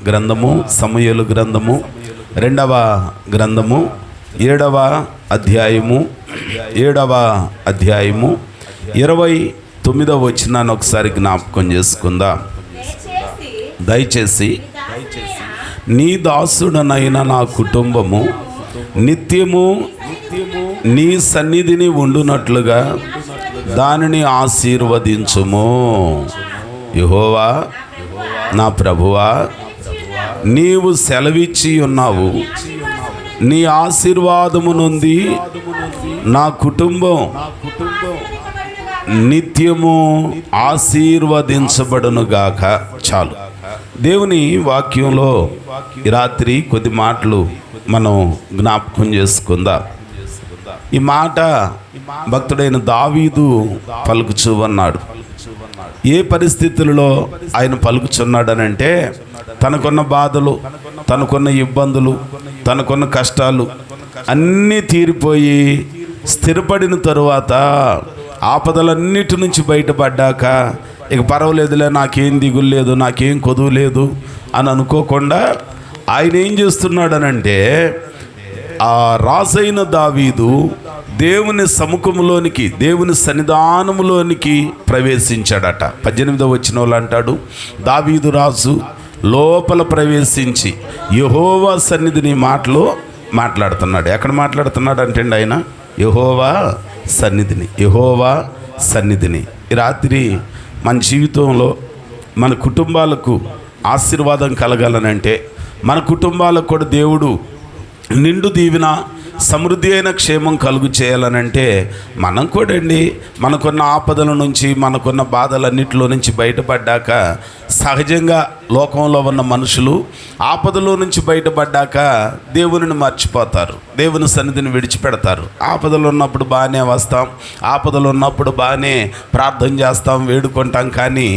గ్రంథము, సమూయేలు గ్రంథము 2వ గ్రంథము 7వ అధ్యాయము 29వ వచనాన్ని ఒకసారి జ్ఞాపకం చేసుకుందాం. దయచేసి నీ దాసుడనైన నా కుటుంబము నిత్యము నీ సన్నిధిని ఉండునట్లుగా దానిని ఆశీర్వదించుము. యెహోవా నా ప్రభువా, నీవు సెలవిచ్చి ఉన్నావు, నీ ఆశీర్వాదము నుండి నా కుటుంబం నిత్యము ఆశీర్వదించబడునుగాక. చాలు. దేవుని వాక్యంలో ఈ రాత్రి కొద్ది మాటలు మనం జ్ఞాపకం చేసుకుందాం. ఈ మాట భక్తుడైన దావీదు పలుకుచూ ఉన్నాడు. ఏ పరిస్థితులలో ఆయన పలుకుచున్నాడనంటే, తనకున్న బాధలు, తనకున్న ఇబ్బందులు, తనకున్న కష్టాలు అన్నీ తీరిపోయి స్థిరపడిన తరువాత, ఆపదలన్నిటి నుంచి బయటపడ్డాక ఇక పర్వాలేదులే, నాకేం దిగులు లేదు, నాకేం కొదువు లేదు అని అనుకోకుండా ఆయన ఏం చేస్తున్నాడనంటే, ఆ రాజైన దావీదు దేవుని సముఖంలోనికి, దేవుని సన్నిధానములోనికి ప్రవేశించాడట. 18వ వచనంలో అంటాడు, దావీదు రాజు లోపల ప్రవేశించి యెహోవా సన్నిధిని మాటలు మాట్లాడుతున్నాడు. ఎక్కడ మాట్లాడుతున్నాడు అంటే ఆయన యెహోవా సన్నిధిని. ఈ రాత్రి మన జీవితంలో మన కుటుంబాలకు ఆశీర్వాదం కలగాలనంటే, మన కుటుంబాలకు కూడా దేవుడు నిండు దీవెన, సమృద్ధి అయిన క్షేమం కలుగు చేయాలనంటే, మనం కూడా అండి మనకున్న ఆపదల నుంచి, మనకున్న బాధలన్నిటిలో నుంచి బయటపడ్డాక, సహజంగా లోకంలో ఉన్న మనుషులు ఆపదలో నుంచి బయటపడ్డాక దేవునిని మర్చిపోతారు, దేవుని సన్నిధిని విడిచిపెడతారు. ఆపదలు ఉన్నప్పుడు బాగానే వస్తాం, ఆపదలు ఉన్నప్పుడు బాగానే ప్రార్థన చేస్తాం, వేడుకుంటాం. కానీ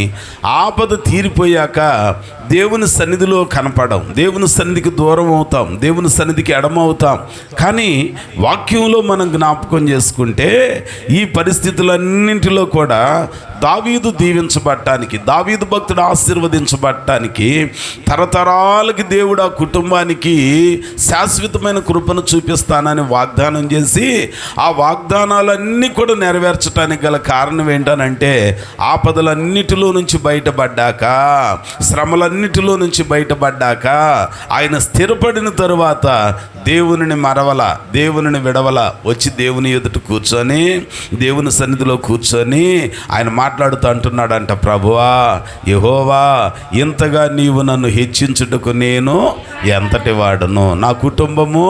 ఆపద తీరిపోయాక దేవుని సన్నిధిలో కనపడం, దేవుని సన్నిధికి దూరం అవుతాం, దేవుని సన్నిధికి ఎడమవుతాం. కానీ వాక్యంలో మనం జ్ఞాపకం చేసుకుంటే, ఈ పరిస్థితులన్నింటిలో కూడా దావీదు దీవించబడటానికి, దావీదు భక్తుడు ఆశీర్వదించబడటానికి, తరతరాలకి దేవుడు ఆ కుటుంబానికి శాశ్వతమైన కృపను చూపిస్తానని వాగ్దానం చేసి, ఆ వాగ్దానాలన్నీ కూడా నెరవేర్చడానికి గల కారణం ఏంటనంటే, ఆపదలన్నిటిలో నుంచి బయటపడ్డాక, శ్రమలన్నిటిలో నుంచి బయటపడ్డాక, ఆయన స్థిరపడిన తరువాత దేవునిని మరవల, దేవునిని విడవల, వచ్చి దేవుని ఎదుట కూర్చొని, దేవుని సన్నిధిలో కూర్చొని ఆయన మాట్లాడుతూ అంటున్నాడంట, ప్రభువా యెహోవా, ఇంతగా నీవు నన్ను హెచ్చించుటకు నేను ఎంతటి వాడును, నా కుటుంబము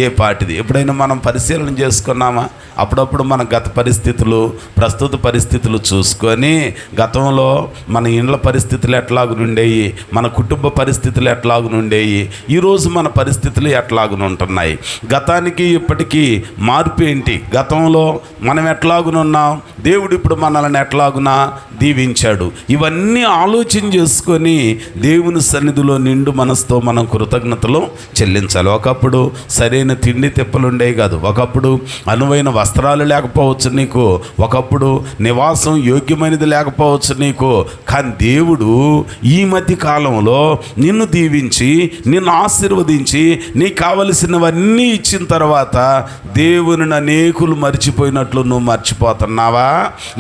ఏ పాటిది. ఎప్పుడైనా మనం పరిశీలన చేసుకున్నామా? అప్పుడప్పుడు మన గత పరిస్థితులు, ప్రస్తుత పరిస్థితులు చూసుకొని, గతంలో మన ఇండ్ల పరిస్థితులు ఎట్లాగునుండేవి, మన కుటుంబ పరిస్థితులు ఎట్లాగునుండేవి, ఈరోజు మన పరిస్థితులు ఎట్లాగునుంటున్నాయి, గతానికి ఇప్పటికీ మార్పు ఏంటి, గతంలో మనం ఎట్లాగునున్నాం, దేవుడు ఇప్పుడు మనల్ని ఎట్లాగునా దీవించాడు. ఇవన్నీ ఆలోచన చేసుకొని దేవుని సన్నిధిలో నిండు మనసుతో మనం కృతజ్ఞతలు చెల్లించాలి. ఒకప్పుడు సరైన తిండి తిప్పలుండేవి కాదు, ఒకప్పుడు అనువైన వస్త్రాలు లేకపోవచ్చు నీకు, ఒకప్పుడు నివాసం యోగ్యమైనది లేకపోవచ్చు నీకు. కానీ దేవుడు ఈ మధ్య కాలంలో నిన్ను దీవించి, నిన్ను ఆశీర్వదించి, నీకు కావలసినవన్నీ ఇచ్చిన తర్వాత దేవుని అనేకులు మర్చిపోయినట్లు నువ్వు మర్చిపోతున్నావా?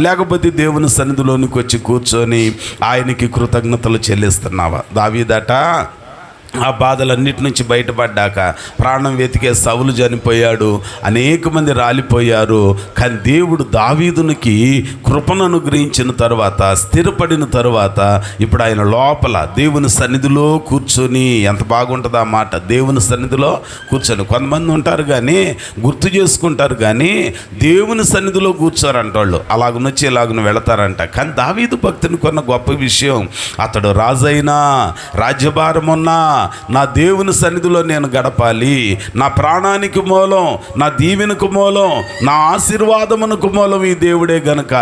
లేకపోతే దేవుని సన్నిధిలోనికి వచ్చి కూర్చొని ఆయనకి కృతజ్ఞతలు చెల్లిస్తున్నావా? దావీదట ఆ బాధలన్నిటి నుంచి బయటపడ్డాక, ప్రాణం వెతికే సౌలు చనిపోయాడు, అనేక మంది రాలిపోయారు. కానీ దేవుడు దావీదునికి కృపను అనుగ్రహించిన తర్వాత, స్థిరపడిన తర్వాత, ఇప్పుడు ఆయన లోపల దేవుని సన్నిధిలో కూర్చొని, ఎంత బాగుంటుంది ఆ మాట, దేవుని సన్నిధిలో కూర్చొని. కొంతమంది ఉంటారు కానీ గుర్తు చేసుకుంటారు కానీ దేవుని సన్నిధిలో కూర్చోరంట వాళ్ళు, అలాగనొచ్చి ఇలాగను వెళతారంట. కానీ దావీదు భక్తునికి ఉన్న గొప్ప విషయం, అతడు రాజైనా, రాజ్యభారం ఉన్నా, నా దేవుని సన్నిధిలో నేను గడపాలి, నా ప్రాణానికి మూలం, నా దీవెనకు మూలం, నా ఆశీర్వాదమునకు మూలం ఈ దేవుడే గనుక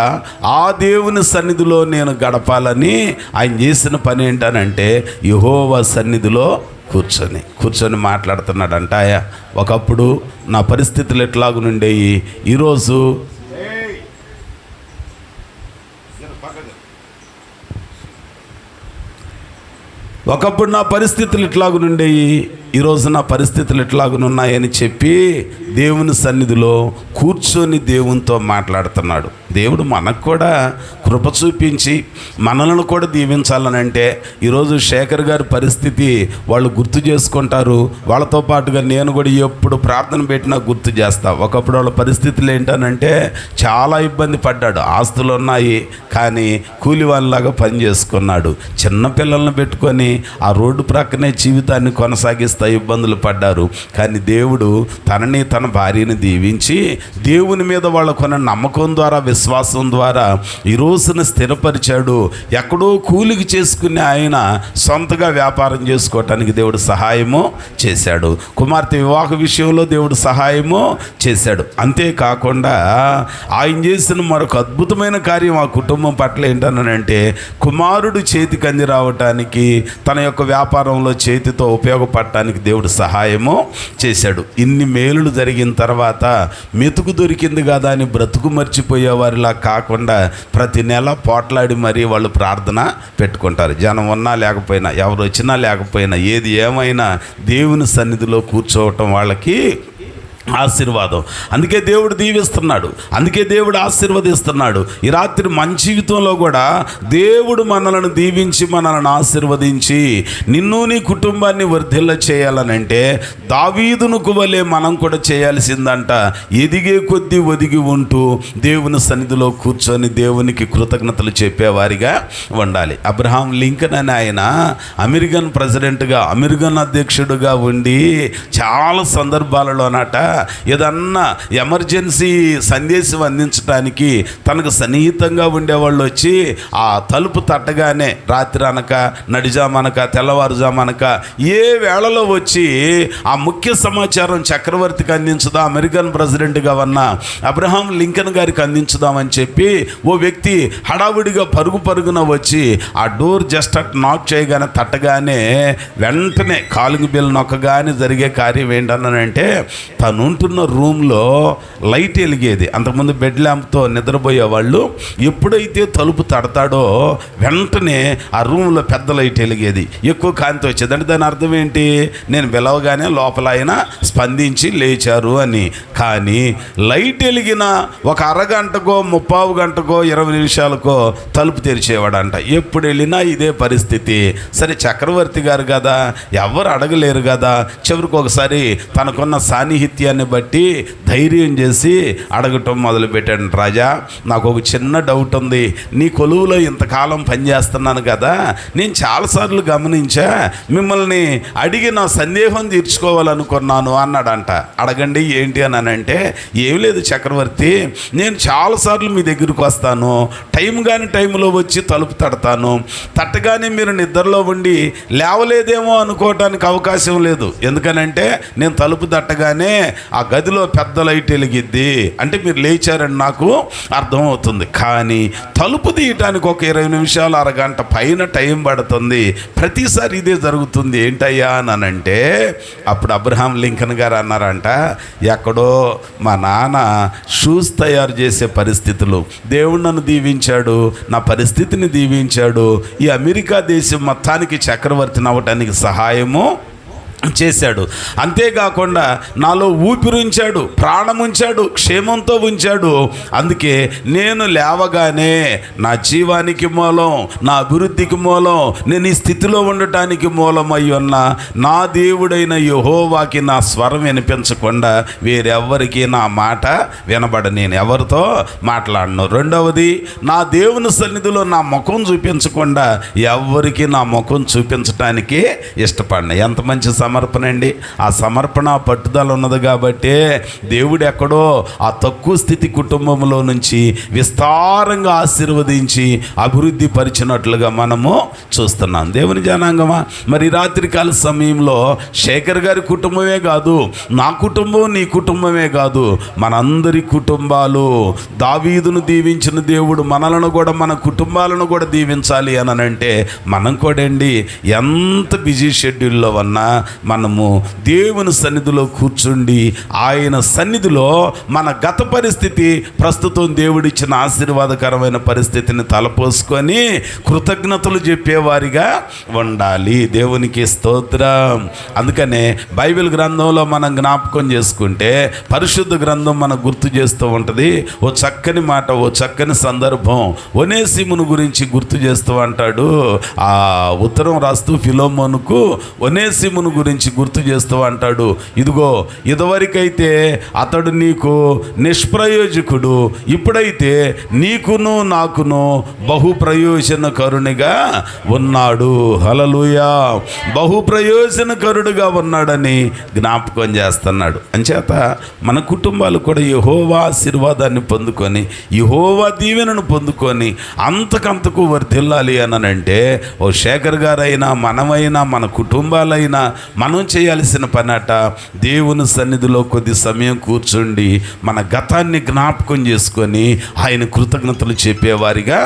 ఆ దేవుని సన్నిధిలో నేను గడపాలని ఆయన చేసిన పని ఏంటనంటే, యెహోవా సన్నిధిలో కూర్చొని మాట్లాడుతున్నాడంట. ఒకప్పుడు నా పరిస్థితులు ఎట్లాగునుండేవి, ఈరోజు ఒకప్పుడు నా పరిస్థితులు ఇట్లాగునుండేవి, ఈరోజు నా పరిస్థితులు ఎట్లాగునున్నాయని చెప్పి దేవుని సన్నిధిలో కూర్చొని దేవునితో మాట్లాడుతున్నాడు. దేవుడు మనకు కూడా కృప చూపించి మనలను కూడా దీవించాలనంటే ఈరోజు శేఖర్ గారి పరిస్థితి వాళ్ళు గుర్తు చేసుకుంటారు. వాళ్ళతో పాటుగా నేను కూడా ఎప్పుడు ప్రార్థన పెట్టినా గుర్తు చేస్తా. ఒకప్పుడు వాళ్ళ పరిస్థితులు ఏంటనంటే చాలా ఇబ్బంది పడ్డాడు. ఆస్తులు ఉన్నాయి కానీ కూలి వాళ్ళలాగా పని చేసుకున్నాడు. చిన్న పిల్లలను పెట్టుకొని ఆ రోడ్డు ప్రక్కనే జీవితాన్ని కొనసాగిస్తూ ఇబ్బందులు పడ్డారు. కానీ దేవుడు తనని తన భార్యని దీవించి దేవుని మీద వాళ్ళకున్న నమ్మకం ద్వారా విశ్వాసం ద్వారా ఈ రోజున స్థిరపరిచాడు. ఎక్కడో కూలికి చేసుకునే ఆయన సొంతగా వ్యాపారం చేసుకోవటానికి దేవుడు సహాయము చేశాడు. కుమార్తె వివాహ విషయంలో దేవుడు సహాయము చేశాడు. అంతేకాకుండా ఆయన చేసిన మరొక అద్భుతమైన కార్యం ఆ కుటుంబం పట్ల ఏంటనంటే కుమారుడు చేతికి అంది రావటానికి తన యొక్క వ్యాపారంలో చేతితో ఉపయోగపడటానికి దేవుడు సహాయము చేశాడు. ఇన్ని మేలులు జరిగిన తర్వాత మెతుకు దొరికింది కదా అని బ్రతుకు మర్చిపోయే వారిలా కాకుండా ప్రతి నెల పోట్లాడి మరీ వాళ్ళు ప్రార్థన పెట్టుకుంటారు. జనం ఉన్నా లేకపోయినా, ఎవరు వచ్చినా లేకపోయినా, ఏది ఏమైనా దేవుని సన్నిధిలో కూర్చోవటం వాళ్ళకి ఆశీర్వాదం. అందుకే దేవుడు దీవిస్తున్నాడు, అందుకే దేవుడు ఆశీర్వదిస్తున్నాడు. ఈ రాత్రి మన జీవితంలో కూడా దేవుడు మనలను దీవించి మనలను ఆశీర్వదించి నిన్ను నీ కుటుంబాన్ని వర్ధిల్ల చేయాలనంటే దావీదును వలె మనం కూడా చేయాల్సిందంట. ఎదిగే కొద్దీ ఒదిగి ఉంటూ దేవుని సన్నిధిలో కూర్చొని దేవునికి కృతజ్ఞతలు చెప్పేవారిగా ఉండాలి. అబ్రహాం లింకన్ అని ఆయన అమెరికన్ ప్రెసిడెంట్గా, అమెరికన్ అధ్యక్షుడిగా ఉండి చాలా సందర్భాలలోనట ఏదన్నా ఎమర్జెన్సీ సందేశం అందించడానికి తనకు సన్నిహితంగా ఉండేవాళ్ళు వచ్చి ఆ తలుపు తట్టగానే రాత్రి అనక, నడిజామనక, తెల్లవారుజామనక ఏ వేళలో వచ్చి ఆ ముఖ్య సమాచారం చక్రవర్తికి అందించుదాం, అమెరికన్ ప్రెసిడెంట్గా ఉన్న అబ్రహాం లింకన్ గారికి అందించుదామని చెప్పి ఓ వ్యక్తి హడావుడిగా పరుగున వచ్చి ఆ డోర్ జస్ట్ అట్ నాక్ చేయగానే తట్టగానే వెంటనే కాలింగ్ బెల్ నొక్కగానే జరిగే కార్యం ఏంటన్నానంటే తను ఉంటున్న రూమ్లో లైట్ వెలిగేది. అంతకుముందు బెడ్ ల్యాంప్తో నిద్రపోయే వాళ్ళు ఎప్పుడైతే తలుపు తడతాడో వెంటనే ఆ రూమ్లో పెద్ద లైట్ వెలిగేది, ఎక్కువ కాంతి వచ్చేది. అంటే దాని అర్థం ఏంటి? నేను పిలవగానే లోపల ఆయన స్పందించి లేచారు అని. కానీ లైట్ వెలిగిన ఒక అరగంటకో, 30 గంటకో, 20 నిమిషాలకో తలుపు తెరిచేవాడంట. ఎప్పుడు వెళ్ళినా ఇదే పరిస్థితి. సరే చక్రవర్తి గారు కదా, ఎవరు అడగలేరు కదా, చివరికి ఒకసారి తనకున్న సాన్నిహిత్యాన్ని బట్టి ధైర్యం చేసి అడగటం మొదలుపెట్టాడు. రాజా, నాకు ఒక చిన్న డౌట్ ఉంది. నీ కొలువులో ఇంతకాలం పనిచేస్తున్నాను కదా, నేను చాలాసార్లు గమనించా, మిమ్మల్ని అడిగి నా సందేహం తీర్చుకోవాలనుకున్నాను అన్నాడంట. అడగండి ఏంటి అని అంటే, ఏం లేదు చక్రవర్తి, నేను చాలాసార్లు మీ దగ్గరికి వస్తాను, టైం కాని టైంలో వచ్చి తలుపు తడతాను, తట్టగానే మీరు నిద్రలో ఉండి లేవలేదేమో అనుకోవటానికి అవకాశం లేదు. ఎందుకనంటే నేను తలుపు తట్టగానే ఆ గదిలో పెద్ద లైట్ వెలిగిద్ది, అంటే మీరు లేచారని నాకు అర్థమవుతుంది. కానీ తలుపు తీయటానికి ఒక 20 నిమిషాలు, అరగంట పైన టైం పడుతుంది. ప్రతిసారి ఇదే జరుగుతుంది, ఏంటయ్యా అని అంటే అప్పుడు అబ్రహాం లింకన్ గారు అన్నారంట, ఎక్కడో మా నాన్న షూస్ తయారు చేసే పరిస్థితులు, దేవుడు నన్ను దీవించాడు, నా పరిస్థితిని దీవించాడు, ఈ అమెరికా దేశం మొత్తానికి చక్రవర్తిని అవ్వటానికి సహాయము చేశాడు. అంతేకాకుండా నాలో ఊపిరుంచాడు, ప్రాణముంచాడు, క్షేమంతో ఉంచాడు. అందుకే నేను లేవగానే నా జీవానికి మూలం, నా అభివృద్ధికి మూలం, నేను ఈ స్థితిలో ఉండటానికి మూలమై ఉన్న నా దేవుడైన యెహోవాకి నా స్వరం వినిపించకుండా వేరెవ్వరికి నా మాట వినబడ నేను ఎవరితో మాట్లాడను. రెండవది, నా దేవుని సన్నిధిలో నా ముఖం చూపించకుండా ఎవరికి నా ముఖం చూపించటానికి ఇష్టపడిన. ఎంత మంచి సమర్పణ అండి. ఆ సమర్పణ పట్టుదల ఉన్నది కాబట్టి దేవుడు ఎక్కడో ఆ తక్కువ స్థితి కుటుంబంలో నుంచి విస్తారంగా ఆశీర్వదించి అభివృద్ధి పరిచినట్లుగా మనము చూస్తున్నాం. దేవుని జనాంగమా, మరి రాత్రికాల సమయంలో శేఖర్ గారి కుటుంబమే కాదు, నా కుటుంబం, నీ కుటుంబమే కాదు, మనందరి కుటుంబాలు దావీదును దీవించిన దేవుడు మనలను కూడా, మన కుటుంబాలను కూడా దీవించాలి అని అంటే మనం కూడా అండి ఎంత బిజీ షెడ్యూల్లో ఉన్నా మనము దేవుని సన్నిధిలో కూర్చుండి ఆయన సన్నిధిలో మన గత పరిస్థితి, ప్రస్తుతం దేవుడిచ్చిన ఆశీర్వాదకరమైన పరిస్థితిని తలపోసుకొని కృతజ్ఞతలు చెప్పేవారిగా ఉండాలి. దేవునికి స్తోత్రం. అందుకనే బైబిల్ గ్రంథంలో మనం జ్ఞాపకం చేసుకుంటే పరిశుద్ధ గ్రంథం మనకు గుర్తు చేస్తూ ఉంటుంది. ఓ చక్కని మాట, ఓ చక్కని సందర్భం ఒనేసిమును గురించి గుర్తు చేస్తూ అంటాడు. ఆ ఉత్తరం రాస్తూ ఫిలోమోనుకు ఒనేసిమును గురించి గుర్తు చేస్తూ అంటాడు, ఇదిగో ఇదివరకైతే అతడు నీకు నిష్ప్రయోజకుడు, ఇప్పుడైతే నీకును నాకును బహు ప్రయోజనకరునిగా ఉన్నాడు. హల్లెలూయా. బహు ప్రయోజనకరుడుగా ఉన్నాడని జ్ఞాపకం చేస్తున్నాడు. అంచేత మన కుటుంబాలు కూడా యెహోవా ఆశీర్వాదాన్ని పొందుకొని, యెహోవా దీవెనను పొందుకొని అంతకంతకు వర్ధిల్లాలి అనంటే, ఓ శేఖర్ గారైనా మనమైనా మన కుటుంబాలైనా మనం చేయాల్సిన పనట దేవుని సన్నిధిలో కొద్ది సమయం కూర్చుండి మన గతాన్ని జ్ఞాపకం చేసుకొని ఆయన కృతజ్ఞతలు చెప్పేవారిగా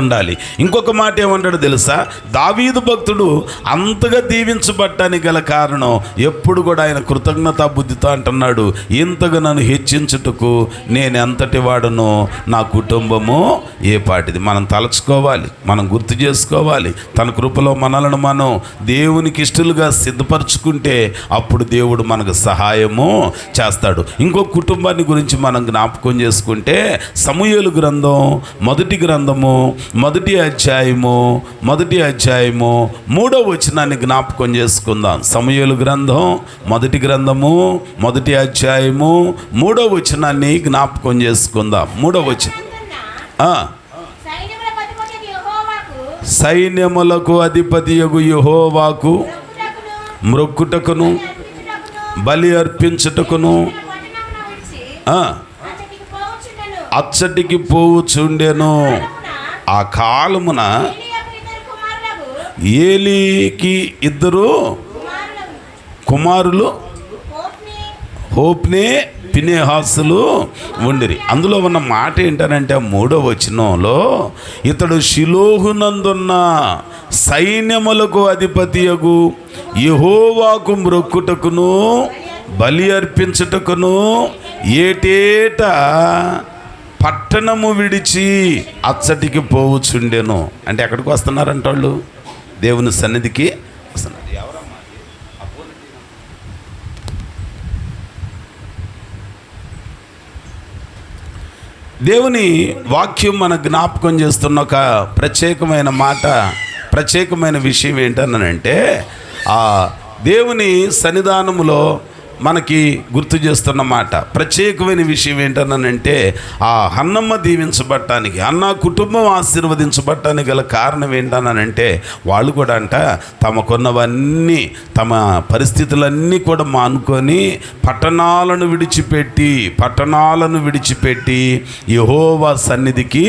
ఉండాలి. ఇంకొక మాట ఏమంటాడు తెలుసా? దావీదు భక్తుడు అంతగా దీవించబడటానికి గల కారణం ఎప్పుడు కూడా ఆయన కృతజ్ఞతా బుద్ధితో అంటున్నాడు, ఇంతగా నన్ను హెచ్చించుటకు నేను ఎంతటి వాడునో నా కుటుంబము ఏ పాటిది. మనం తలచుకోవాలి, మనం గుర్తు చేసుకోవాలి. తన కృపలో మనలను మనం దేవునికి ఇష్టలుగా సిద్ధపరచుకుంటే అప్పుడు దేవుడు మనకు సహాయము చేస్తాడు. ఇంకో కుటుంబాన్ని గురించి మనం జ్ఞాపకం చేసుకుంటే సమూయేలు గ్రంథం మొదటి అధ్యాయము 3వ వచనాన్ని జ్ఞాపకం చేసుకుందాం. సమూయేలు గ్రంథం మొదటి అధ్యాయము 3వ వచనాన్ని జ్ఞాపకం చేసుకుందాం. 3వ వచనం, సైన్యములకు అధిపతియగు యెహోవాకు మ్రొక్కుటకును బలి అర్పించుటకును అచ్చటికి పోవుచుండెను. ఆ కాలమున ఏలీకి 2 కుమారులు హోప్నే ఫినెహాసులు ఉండిరి. అందులో ఉన్న మాట ఏంటనంటే 3వ వచనంలో, ఇతడు షిలోహునందున్న సైన్యములకు అధిపతియగు యెహోవాకు మ్రొక్కుటకును బలి అర్పించుటకును ఏటేటా పట్టణము విడిచి అచ్చటికి పోవుచుండెను. అంటే ఎక్కడికి వస్తున్నారంట వాళ్ళు? దేవుని సన్నిధికి వస్తున్నారు. దేవుని వాక్యం మన జ్ఞాపకం చేస్తున్న ఒక ప్రత్యేకమైన మాట, ప్రత్యేకమైన విషయం ఏంటనంటే, ఆ దేవుని సన్నిధానములో మనకి గుర్తు చేస్తున్న మాట, ప్రత్యేకమైన విషయం ఏంటనంటే, ఆ హన్నమ్మ దీవించబడటానికి, అన్న కుటుంబం ఆశీర్వదించబడటానికి గల కారణం ఏంటనంటే, వాళ్ళు కూడా అంట తమకున్నవన్నీ, తమ పరిస్థితులన్నీ కూడా మానుకొని పట్టణాలను విడిచిపెట్టి యెహోవా సన్నిధికి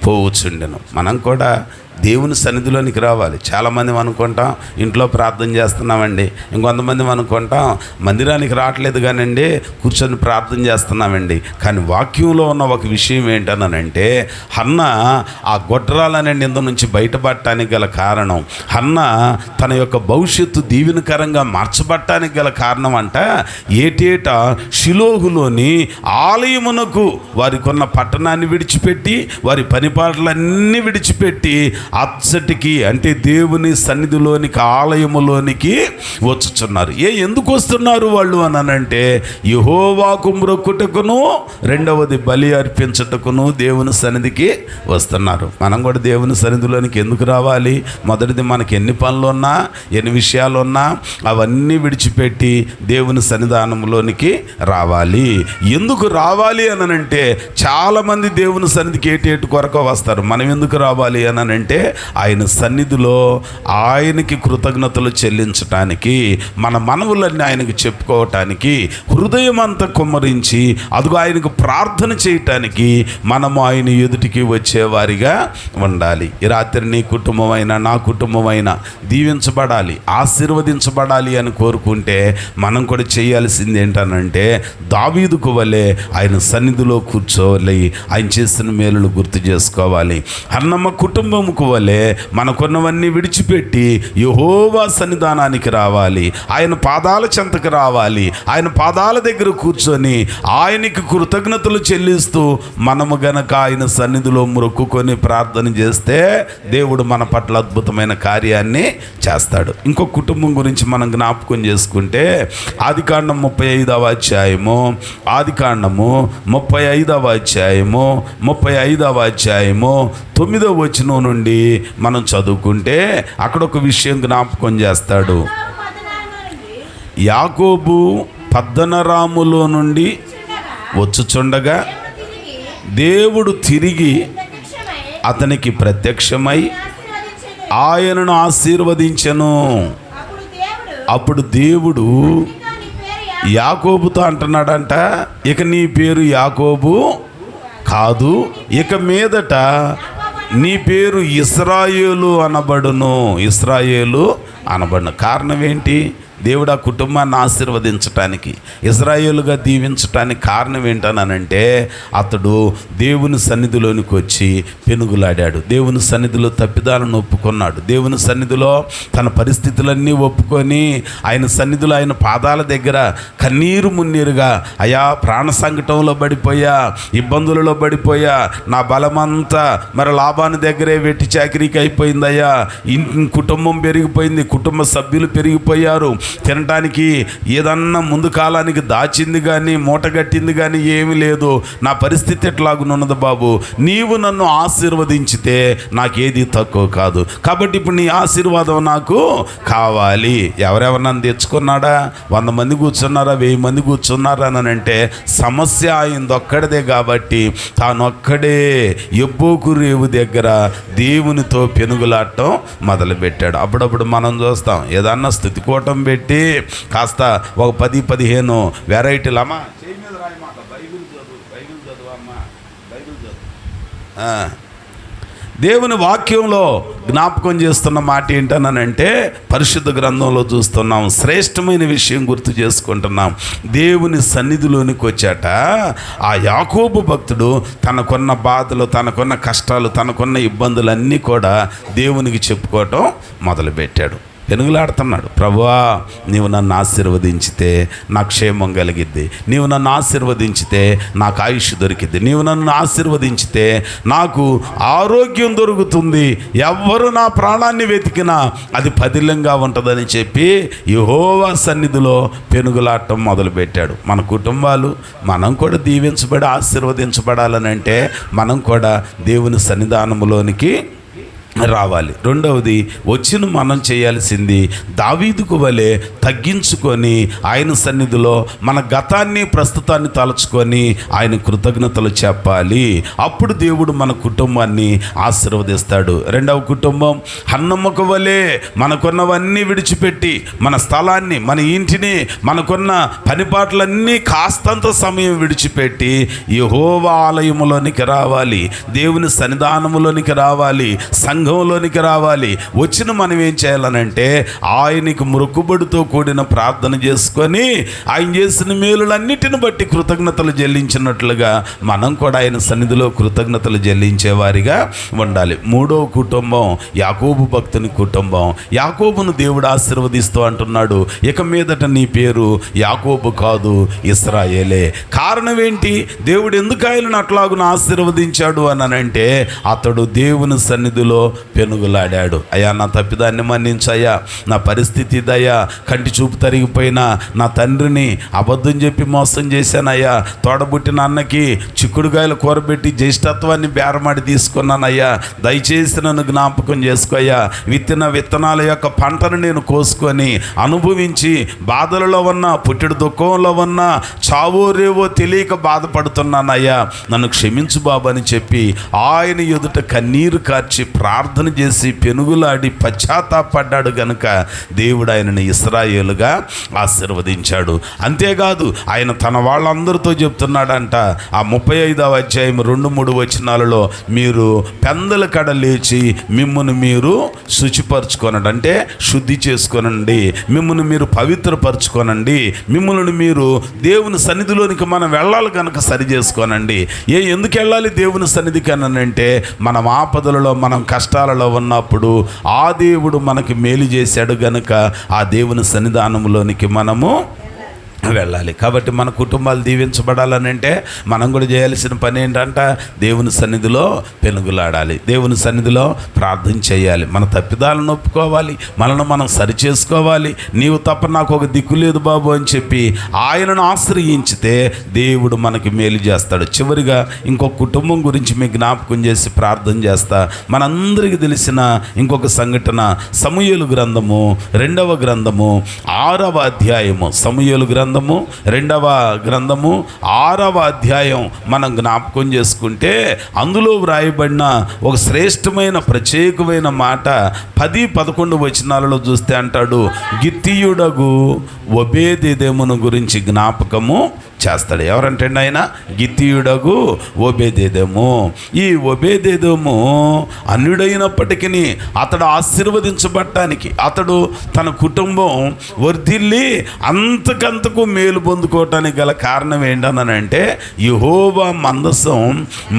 పోవుచుండెను. మనం కూడా దేవుని సన్నిధిలోనికి రావాలి. చాలామంది అనుకుంటాం ఇంట్లో ప్రార్థన చేస్తున్నామండి, ఇంకొంతమంది అనుకుంటాం మందిరానికి రావట్లేదు కానండి కూర్చొని ప్రార్థన చేస్తున్నామండి. కానీ వాక్యంలో ఉన్న ఒక విషయం ఏంటనంటే, హన్న ఆ గొడ్రాలనే నింద నుంచి బయటపడటానికి గల కారణం, హన్న తన యొక్క భవిష్యత్తు దీవెనకరంగా మార్చబడటానికి గల కారణం అంట, ఏటేటా షిలోహులోని ఆలయమునకు వారికి ఉన్న పట్టణాన్ని విడిచిపెట్టి, వారి పనిపాట్లన్నీ విడిచిపెట్టి అచ్చటికి, అంటే దేవుని సన్నిధిలోనికి, ఆలయములోనికి వచ్చుచున్నారు. ఎందుకు వస్తున్నారు వాళ్ళు అనంటే, యెహోవాకు మ్రొక్కుటకును, రెండవది బలి అర్పించుటకును దేవుని సన్నిధికి వస్తున్నారు. మనం కూడా దేవుని సన్నిధిలోనికి ఎందుకు రావాలి? మొదటిది, మనకి ఎన్ని పనులు ఉన్నా, ఎన్ని విషయాలు ఉన్నా అవన్నీ విడిచిపెట్టి దేవుని సన్నిధానంలోనికి రావాలి. ఎందుకు రావాలి అనంటే, చాలామంది దేవుని సన్నిధికి ఏటేటు కొరకు వస్తారు. మనం ఎందుకు రావాలి అనంటే, ఆయన సన్నిధిలో ఆయనకి కృతజ్ఞతలు చెల్లించటానికి, మన మనవులన్నీ ఆయనకు చెప్పుకోవటానికి, హృదయం అంతా కుమ్మరించి అదుగు ఆయనకు ప్రార్థన చేయటానికి మనము ఆయన ఎదుటికి వచ్చేవారిగా ఉండాలి. ఈ రాత్రి నీ కుటుంబమైనా నా కుటుంబమైనా దీవించబడాలి, ఆశీర్వదించబడాలి అని కోరుకుంటే మనం కూడా చేయాల్సింది ఏంటనంటే, దావీదుకు వలె ఆయన సన్నిధిలో కూర్చోవాలి, ఆయన చేసిన మేలులు గుర్తు చేసుకోవాలి. అన్నమ్మ కుటుంబముకు వలె మనకున్నవన్నీ విడిచిపెట్టి యెహోవా సన్నిధానానికి రావాలి, ఆయన పాదాల చెంతకు రావాలి, ఆయన పాదాల దగ్గర కూర్చొని ఆయనకి కృతజ్ఞతలు చెల్లిస్తూ మనము గనక ఆయన సన్నిధిలో మొక్కుకొని ప్రార్థన చేస్తే దేవుడు మన పట్ల అద్భుతమైన కార్యాన్ని చేస్తాడు. ఇంకో కుటుంబం గురించి మనం జ్ఞాపకం చేసుకుంటే ఆదికాండం 35వ అధ్యాయము 35వ అధ్యాయము 9వ వచనం నుండి మనం చదువుకుంటే అక్కడ ఒక విషయం జ్ఞాపకం చేస్తాడు. యాకోబు పద్దనరాములో నుండి వచ్చుచుండగా దేవుడు తిరిగి అతనికి ప్రత్యక్షమై ఆయనను ఆశీర్వదించెను. అప్పుడు దేవుడు యాకోబుతో అంటున్నాడంట, ఇక నీ పేరు యాకోబు కాదు, ఇక మీదట నీ పేరు ఇశ్రాయేలు అనబడును. కారణం ఏంటి? దేవుడు ఆ కుటుంబాన్ని ఆశీర్వదించటానికి, ఇశ్రాయేలుగా దీవించటానికి కారణం ఏంటనంటే అతడు దేవుని సన్నిధిలోనికి వచ్చి పెనుగులాడాడు, దేవుని సన్నిధిలో తప్పిదాలను ఒప్పుకున్నాడు, దేవుని సన్నిధిలో తన పరిస్థితులన్నీ ఒప్పుకొని ఆయన సన్నిధిలో ఆయన పాదాల దగ్గర కన్నీరు మున్నీరుగా, అయా ప్రాణ సంకటంలో పడిపోయా, ఇబ్బందులలో పడిపోయా, నా బలమంతా మరి లాభాన్ని దగ్గరే వెట్టి చాకిరీకి అయిపోయిందయ్యా, కుటుంబం పెరిగిపోయింది, కుటుంబ సభ్యులు పెరిగిపోయారు, తినటానికి ఏదన్నా ముందు కాలానికి దాచింది కానీ మూటగట్టింది కానీ ఏమీ లేదు, నా పరిస్థితి ఎట్లాగున్నది బాబు, నీవు నన్ను ఆశీర్వదించితే నాకేది తక్కువ కాదు, కాబట్టి ఇప్పుడు నీ ఆశీర్వాదం నాకు కావాలి. ఎవరెవరు నన్ను తెచ్చుకున్నాడా? 100 మంది కూర్చున్నారా, 1000 మంది కూర్చున్నారా అని అంటే సమస్య ఆయనదొక్కడిదే కాబట్టి తానొక్కడే ఎబ్బోకు రేవు దగ్గర దేవునితో పెనుగులాడటం మొదలుపెట్టాడు. అప్పుడప్పుడు మనం చూస్తాం ఏదన్నా స్థుతికోవటం పెట్టి కాస్త ఒక 10-15 వెరైటీలు, అమ్మా చేయి మీద రాయమాట, బైబిల్ చదువు అమ్మా, బైబిల్ చదువు. దేవుని వాక్యంలో జ్ఞాపకం చేస్తున్న మాట ఏంటనంటే పరిశుద్ధ గ్రంథంలో చూస్తున్నాం, శ్రేష్టమైన విషయం గుర్తు చేసుకుంటున్నాం. దేవుని సన్నిధిలోనికి వచ్చాట ఆ యాకోబు భక్తుడు తనకున్న బాధలు, తనకున్న కష్టాలు, తనకున్న ఇబ్బందులన్నీ కూడా దేవునికి చెప్పుకోవటం మొదలుపెట్టాడు. పెనుగులాడుతున్నాడు, ప్రభువా నీవు నన్ను ఆశీర్వదించితే నాకు క్షేమం కలిగిద్ది, నీవు నన్ను ఆశీర్వదించితే నాకు ఆయుష్ దొరికిద్ది, నీవు నన్ను ఆశీర్వదించితే నాకు ఆరోగ్యం దొరుకుతుంది, ఎవ్వరు నా ప్రాణాన్ని వెతికినా అది పదిలంగా ఉంటుందని చెప్పి యెహోవా సన్నిధిలో పెనుగులాడటం మొదలుపెట్టాడు. మన కుటుంబాలు మనం కూడా దీవించబడి ఆశీర్వదించబడాలని అంటే మనం కూడా దేవుని సన్నిధానంలోనికి రావాలి. రెండవది వచ్చిన మనం చేయాల్సింది దావీదుకు వలె తగ్గించుకొని ఆయన సన్నిధిలో మన గతాన్ని ప్రస్తుతాన్ని తలుచుకొని ఆయన కృతజ్ఞతలు చెప్పాలి. అప్పుడు దేవుడు మన కుటుంబాన్ని ఆశీర్వదిస్తాడు. రెండవ కుటుంబం హన్నమ్మకు వలె మనకున్నవన్నీ విడిచిపెట్టి మన స్థలాన్ని, మన ఇంటిని, మనకున్న పనిపాట్లన్నీ కాస్తంత సమయం విడిచిపెట్టి యెహోవా ఆలయములోనికి రావాలి, దేవుని సన్నిధానములోనికి రావాలి, సంఘంలోనికి రావాలి. వచ్చిన మనం ఏం చేయాలనంటే ఆయనకి మొక్కుబడితో కూడిన ప్రార్థన చేసుకొని ఆయన చేసిన మేలులన్నిటిని బట్టి కృతజ్ఞతలు చెల్లించినట్లుగా మనం కూడా ఆయన సన్నిధిలో కృతజ్ఞతలు చెల్లించేవారిగా ఉండాలి. మూడవ కుటుంబం యాకోబు భక్తుని కుటుంబం. యాకోబును దేవుడు ఆశీర్వదిస్తూ అంటున్నాడు, ఇక మీదట నీ పేరు యాకోబు కాదు ఇశ్రాయేలే. కారణం ఏంటి? దేవుడు ఎందుకు ఆయనను అట్లాగున ఆశీర్వదించాడు అనంటే అతడు దేవుని సన్నిధిలో పెనుగులాడాడు. అయ్యా నా తప్పిదాన్ని మన్నించయ్యా, నా పరిస్థితి ఇదయ్యా, కంటి చూపు తరిగిపోయినా, నా తండ్రిని అబద్ధం చెప్పి మోసం చేశానయ్యా, తోడబుట్టిన అన్నకి చిక్కుడుగాయల కూరబెట్టి జ్యేష్ఠత్వాన్ని బేరమాడి తీసుకున్నానయ్యా, దయచేసి నన్ను జ్ఞాపకం చేసుకోయ్యా, విత్తిన విత్తనాల యొక్క పంటను నేను కోసుకొని అనుభవించి బాధలలో ఉన్నా, పుట్టెడు దుఃఖంలో ఉన్నా, చావో రేవో తెలియక బాధపడుతున్నానయ్యా, నన్ను క్షమించు బాబు అని చెప్పి ఆయన ఎదుట కన్నీరు కార్చి ప్రార్థన చేసి పెనుగులాడి పశ్చాత్తాపడ్డాడు గనుక దేవుడు ఆయనను ఇశ్రాయేలుగా ఆశీర్వదించాడు. అంతేకాదు ఆయన తన వాళ్ళందరితో చెప్తున్నాడంట ఆ 35వ అధ్యాయం 2-3 వచనాలలో, మీరు పెందల కడ లేచి మిమ్మును మీరు శుచిపరచుకోనండి, అంటే శుద్ధి చేసుకోనండి, మిమ్మును మీరు పవిత్రపరచుకోనండి, మిమ్మల్ని మీరు దేవుని సన్నిధిలోనికి మనం వెళ్ళాలి కనుక సరి చేసుకోనండి. ఎందుకు వెళ్ళాలి దేవుని సన్నిధికి అనంటే మనం ఆపదలలో, మనం కష్టాలలో ఉన్నప్పుడు ఆ దేవుడు మనకి మేలు చేశాడు గనుక ఆ దేవుని సన్నిధానంలోనికి మనము వెళ్ళాలి. కాబట్టి మన కుటుంబాలు దీవించబడాలని అంటే మనం కూడా చేయాల్సిన పని ఏంటంట, దేవుని సన్నిధిలో పెనుగులాడాలి, దేవుని సన్నిధిలో ప్రార్థన చేయాలి, మన తప్పిదాలను ఒప్పుకోవాలి, మనల్ని మనం సరిచేసుకోవాలి. నీవు తప్ప నాకు ఒక దిక్కు లేదు బాబు అని చెప్పి ఆయనను ఆశ్రయించితే దేవుడు మనకి మేలు చేస్తాడు. చివరిగా ఇంకొక కుటుంబం గురించి మీకు జ్ఞాపకం చేసి ప్రార్థన చేస్తా. మనందరికీ తెలిసిన ఇంకొక సంఘటన సమూయేలు గ్రంథము 2వ గ్రంథము 6వ అధ్యాయము. సమూయేలు గ్రంథము 2వ గ్రంథము 6వ అధ్యాయం మనం జ్ఞాపకం చేసుకుంటే అందులో వ్రాయబడిన ఒక శ్రేష్టమైన ప్రత్యేకమైన మాట 10-11 వచనాలలో చూస్తే అంటాడు, గిత్తీయుడగు ఒబేదెదోమును గురించి జ్ఞాపకము చేస్తాడు. ఎవరంటే ఆయన గిత్తీయుడగు ఒబేదెదోము. ఈ ఒబేదెదోము అన్యుడైనప్పటికీ అతడు ఆశీర్వదించబడటానికి, అతడు తన కుటుంబం వర్ధిల్లి అంతకంతకు మేలు పొందుకోవటానికి గల కారణం ఏంటనంటే యెహోవా మందసం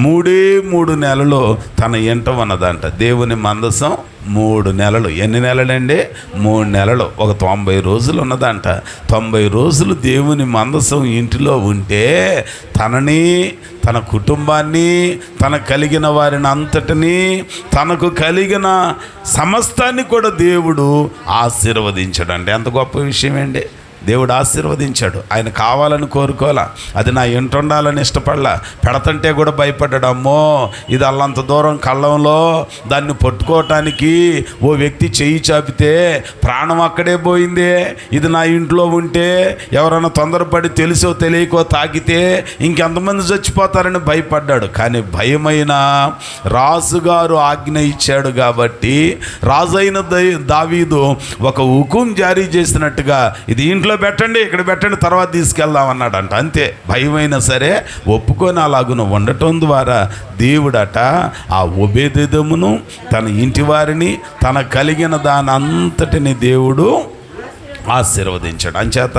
3 నెలలు తన ఎంట ఉన్నదంట. దేవుని మందసం 3 నెలలు. ఎన్ని నెలలండి? 3 నెలలు. ఒక 90 రోజులు ఉన్నదంట. 90 రోజులు దేవుని మందసం ఇంటిలో ఉంటే తనని, తన కుటుంబాన్ని, తన కలిగిన వారిని అంతటినీ, తనకు కలిగిన సమస్తాన్ని కూడా దేవుడు ఆశీర్వదించాడు. ఎంత గొప్ప విషయం అండి. దేవుడు ఆశీర్వదించాడు. ఆయన కావాలని కోరుకోవాలా, అది నా ఇంట ఉండాలని ఇష్టపడలా. పెడతంటే కూడా భయపడ్డాడు. అమ్మో ఇది అల్లంత దూరం కళ్ళంలో దాన్ని పట్టుకోవటానికి ఓ వ్యక్తి చెయ్యి చాపితే ప్రాణం అక్కడే పోయిందే, ఇది నా ఇంట్లో ఉంటే ఎవరైనా తొందరపడి తెలిసో తెలియకో తాకితే ఇంకెంతమంది చచ్చిపోతారని భయపడ్డాడు. కానీ భయమైన రాజుగారు ఆజ్ఞ ఇచ్చాడు కాబట్టి రాజైన దావీదు ఒక హుకుం జారీ చేసినట్టుగా ఇది ఇంట్లో పెట్టండి, ఇక్కడ పెట్టండి, తర్వాత తీసుకెళ్దాం అన్నాడంట. అంతే. భయమైనా సరే ఒప్పుకొని అలాగున ఉండటం ద్వారా దేవుడట ఆ ఒబేదెదోమును, తన ఇంటి వారిని, తన కలిగిన దాని అంతటిని దేవుడు ఆశీర్వదించాడు. అంచేత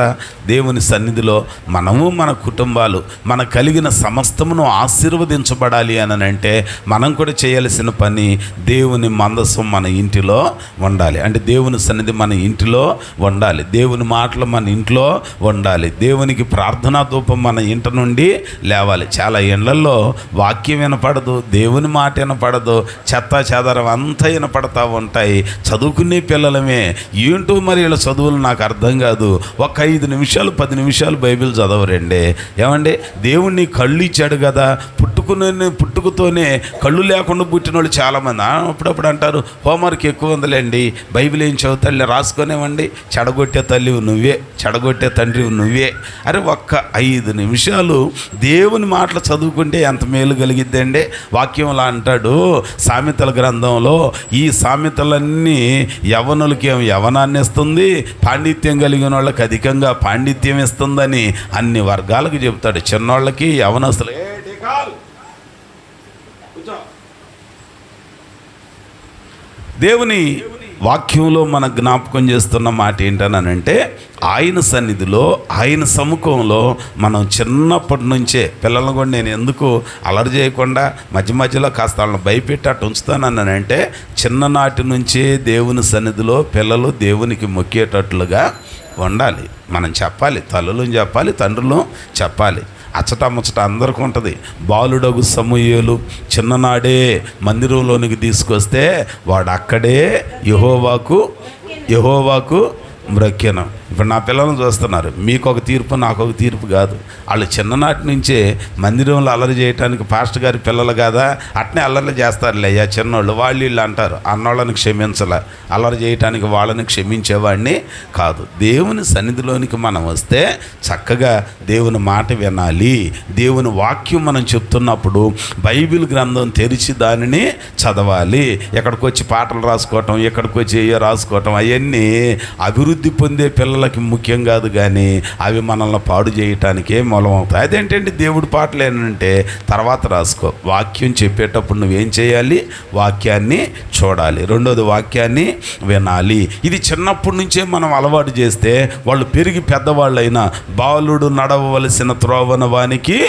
దేవుని సన్నిధిలో మనము, మన కుటుంబాలు, మన కలిగిన సమస్తమును ఆశీర్వదించబడాలి అని అంటే మనం కూడా చేయాల్సిన పని దేవుని మందసం మన ఇంటిలో ఉండాలి. అంటే దేవుని సన్నిధి మన ఇంటిలో ఉండాలి, దేవుని మాటలు మన ఇంట్లో ఉండాలి, దేవునికి ప్రార్థనా ధూపం మన ఇంటి నుండి లేవాలి. చాలా ఇళ్లలో వాక్యం వినపడదు, దేవుని మాట వినపడదు, చెత్త చెదరం అంతా వినపడతా ఉంటాయి. చదువుకునే పిల్లలమే ఏంటో మరి వీళ్ళ చదువులు నాకు అర్థం కాదు. ఒక 5 నిమిషాలు 10 నిమిషాలు బైబిల్ చదవరండి. ఏమండి, దేవుణ్ణి కళ్ళు ఇచ్చాడు కదా, పుట్టుకతోనే కళ్ళు లేకుండా పుట్టిన వాళ్ళు చాలామంది అప్పుడప్పుడు అంటారు హోంవర్క్ ఎక్కువ ఉందిలేండి, బైబిల్ ఏం చదువుతాడులే, రాసుకొనేవండి. చెడగొట్టే తల్లి నువ్వే, చెడగొట్టే తండ్రి నువ్వే. అరే ఒక్క 5 నిమిషాలు దేవుని మాటలు చదువుకుంటే ఎంత మేలు కలిగిద్దండి. వాక్యంలా అంటాడు సామెతల గ్రంథంలో, ఈ సామెతలన్నీ యవ్వనులకి యవ్వనాన్ని ఇస్తుంది, పాండిత్యం కలిగిన వాళ్ళకి అధికంగా పాండిత్యం ఇస్తుందని అన్ని వర్గాలకు చెప్తాడు. చిన్నోళ్ళకి యవ్వనస్తులు దేవుని వాక్యంలో మన జ్ఞాపకం చేస్తున్న మాట ఏంటనంటే ఆయన సన్నిధిలో, ఆయన సముఖంలో మనం చిన్నప్పటి నుంచే పిల్లలను కూడా నేను ఎందుకు అలరి చేయకుండా మధ్య మధ్యలో కాస్త వాళ్ళని భయపెట్టి అట్టు ఉంచుతానన్నానంటే చిన్ననాటి నుంచే దేవుని సన్నిధిలో పిల్లలు దేవునికి మొక్కేటట్లుగా ఉండాలి. మనం చెప్పాలి, తల్లులు చెప్పాలి, తండ్రులు చెప్పాలి. అచ్చట ముచ్చట అందరికీ ఉంటుంది. బాలుడగు సమూయేలు చిన్ననాడే మందిరంలోనికి తీసుకొస్తే వాడు అక్కడే యెహోవాకు మ్రొక్కెను. ఇప్పుడు నా పిల్లలను చూస్తున్నారు, మీకు ఒక తీర్పు నాకు ఒక తీర్పు కాదు. వాళ్ళు చిన్ననాటి నుంచే మందిరంలో అల్లరి చేయడానికి పాస్టర్ గారి పిల్లలు కదా, అట్నే అల్లరి చేస్తారులే అయ్యా చిన్నోళ్ళు, వాళ్ళు వీళ్ళు అంటారు. అన్నోళ్ళని క్షమించలే, అల్లరి చేయటానికి వాళ్ళని క్షమించేవాడిని కాదు. దేవుని సన్నిధిలోనికి మనం వస్తే చక్కగా దేవుని మాట వినాలి. దేవుని వాక్యం మనం చెప్తున్నప్పుడు బైబిల్ గ్రంథం తెరిచి దానిని చదవాలి. ఎక్కడికి వచ్చి పాటలు రాసుకోవటం, ఎక్కడికి వచ్చి ఏయో రాసుకోవటం అవన్నీ అభివృద్ధి పొందే పిల్లలకి ముఖ్యం కాదు, కానీ అవి మనల్ని పాడు చేయటానికే మూలం అవుతాయి. అదేంటంటే దేవుడి పాటలు ఏంటంటే తర్వాత రాసుకో. వాక్యం చెప్పేటప్పుడు నువ్వేం చేయాలి? వాక్యాన్ని చూడాలి. రెండోది వాక్యాన్ని వినాలి. ఇది చిన్నప్పటి నుంచే మనం అలవాటు చేస్తే వాళ్ళు పెరిగి పెద్దవాళ్ళైనా బాలుడు నడవవలసిన త్రోవన వానికి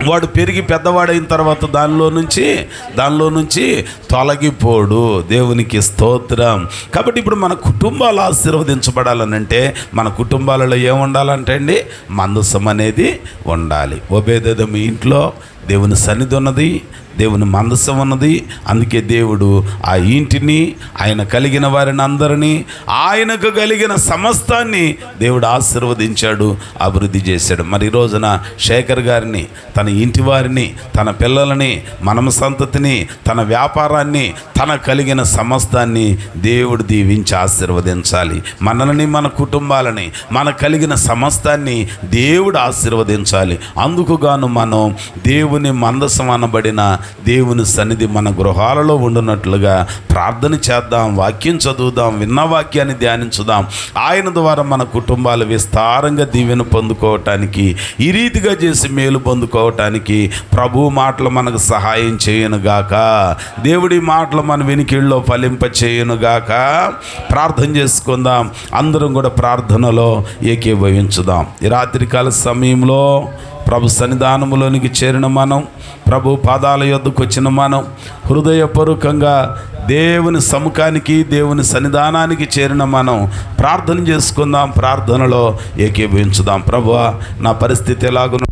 వాడు పెరిగి పెద్దవాడైన తర్వాత దానిలో నుంచి తొలగిపోడు. దేవునికి స్తోత్రం. కాబట్టి ఇప్పుడు మన కుటుంబాలు ఆశీర్వదించబడాలనంటే మన కుటుంబాలలో ఏముండాలంటే అండి, మందసం అనేది ఉండాలి. ఓబేదెదోము ఇంట్లో దేవుని సన్నిధి ఉన్నది, దేవుని మందసం ఉన్నది. అందుకే దేవుడు ఆ ఇంటిని, ఆయన కలిగిన వారిని అందరినీ, ఆయనకు కలిగిన సమస్తాన్ని దేవుడు ఆశీర్వదించాడు, అభివృద్ధి చేశాడు. మరి ఈ రోజున శేఖర్ గారిని, తన ఇంటి వారిని, తన పిల్లలని, మనమ సంతతిని, తన వ్యాపారాన్ని, తన కలిగిన సమస్తాన్ని దేవుడు దీవించి ఆశీర్వదించాలి. మనల్ని, మన కుటుంబాలని, మన కలిగిన సమస్తాన్ని దేవుడు ఆశీర్వదించాలి. అందుకు గాను మనం దేవుని మందసం అనబడిన దేవుని సన్నిధి మన గృహాలలో ఉండునట్లుగా ప్రార్థన చేద్దాం, వాక్యం చదువుదాం, విన్న వాక్యాన్ని ధ్యానించుదాం. ఆయన ద్వారా మన కుటుంబాలు విస్తారంగా దీవెన పొందుకోవటానికి, ఈ రీతిగా చేసి మేలు పొందుకోవటానికి ప్రభు మాటలు మనకు సహాయం చేయనుగాక. దేవుడి మాటలు మన వెనికిళ్ళలో ఫలింప చేయనుగాక. ప్రార్థన చేసుకుందాం. అందరం కూడా ప్రార్థనలో ఏకీభవించుదాం. ఈ రాత్రికాల సమయంలో ప్రభు సన్నిధానములోనికి చేరిన మనం, ప్రభు పాదాల యొద్దకు వచ్చిన మనం, హృదయపూర్వకంగా దేవుని సముఖానికి, దేవుని సన్నిధానానికి చేరిన మనం ప్రార్థన చేసుకుందాం. ప్రార్థనలో ఏకీభవించుదాం. ప్రభువా, నా పరిస్థితి ఎలాగున్నది